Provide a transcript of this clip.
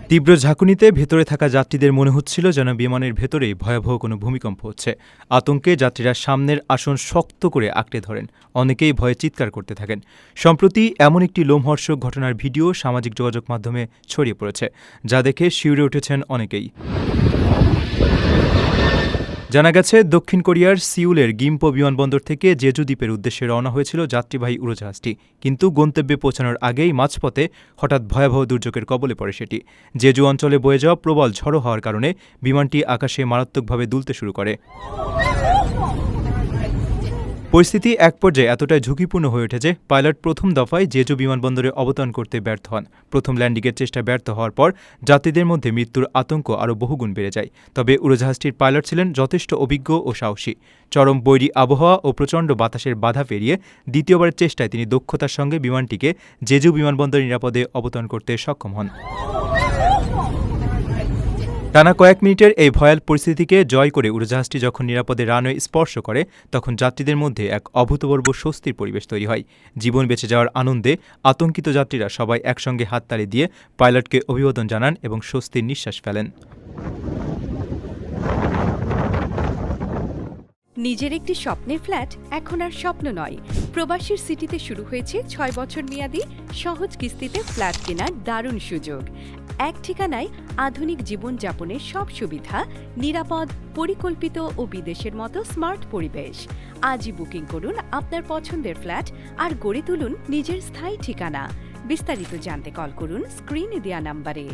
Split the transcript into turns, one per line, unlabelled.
তীব্র ঝাঁকুনিতে ভেতরে থাকা যাত্রীদের মনে হচ্ছিল যেন বিমানের ভেতরেই ভয়াবহ কোনো ভূমিকম্প হচ্ছে। আতঙ্কে যাত্রীরা সামনের আসন শক্ত করে আঁকড়ে ধরেন, অনেকেই ভয়ে চিৎকার করতে থাকেন। সম্প্রতি এমন একটি লোমহর্ষক ঘটনার ভিডিও সামাজিক যোগাযোগ মাধ্যমে ছড়িয়ে পড়েছে, যা দেখে শিউরে উঠেছেন অনেকেই। জানা গেছে, দক্ষিণ কোরিয়ার সিউলের গিম্পো বিমানবন্দর থেকে জেজু দ্বীপের উদ্দেশ্যে রওনা হয়েছিল যাত্রীবাহী উড়োজাহাজটি, কিন্তু গন্তব্যে পৌঁছানোর আগেই মাঝপথে হঠাৎ ভয়াবহ দুর্যোগের কবলে পড়ে সেটি। জেজু অঞ্চলে বয়ে যাওয়া প্রবল ঝড়ো হওয়ার কারণে বিমানটি আকাশে মারাত্মকভাবে দুলতে শুরু করে। পরিস্থিতি এক পর্যায়ে এতটাই ঝুঁকিপূর্ণ হয়ে ওঠে যে পাইলট প্রথম দফায় জেজু বিমানবন্দরে অবতরণ করতে ব্যর্থ হন। প্রথম ল্যান্ডিংয়ের চেষ্টা ব্যর্থ হওয়ার পর যাত্রীদের মধ্যে মৃত্যুর আতঙ্ক আরও বহুগুণ বেড়ে যায়। তবে উড়োজাহাজটির পাইলট ছিলেন যথেষ্ট অভিজ্ঞ ও সাহসী। চরম বৈরী আবহাওয়া ও প্রচণ্ড বাতাসের বাধা পেরিয়ে দ্বিতীয়বারের চেষ্টায় তিনি দক্ষতার সঙ্গে বিমানটিকে জেজু বিমানবন্দরে নিরাপদে অবতরণ করতে সক্ষম হন। টানা কয়েক মিনিটের এই ভয়াল পরিস্থিতিকে জয় করে উড়োজাহাজটি যখন নিরাপদে রানওয়ে স্পর্শ করে, তখন যাত্রীদের মধ্যে এক অভূতপূর্ব স্বস্তির পরিবেশ তৈরি হয়। জীবন বেঁচে যাওয়ার আনন্দে আতঙ্কিত যাত্রীরা সবাই একসঙ্গে হাততালি দিয়ে পাইলটকে অভিবাদন জানান এবং স্বস্তির নিঃশ্বাস ফেলেন।
নিজের একটি স্বপ্নের ফ্ল্যাট এখন আর স্বপ্ন নয়। প্রবাসীর সিটিতে শুরু হয়েছে 6 বছর মেয়াদী সহজ কিস্তিতে ফ্ল্যাট কেনার দারুণ সুযোগ। এক ঠিকানায় আধুনিক জীবনযাপনের সব সুবিধা, নিরাপদ, পরিকল্পিত ও বিদেশের মতো স্মার্ট পরিবেশ। আজই বুকিং করুন আপনার পছন্দের ফ্ল্যাট আর গড়ে তুলুন নিজের স্থায়ী ঠিকানা। বিস্তারিত জানতে কল করুন স্ক্রিনে দেওয়া নাম্বারে।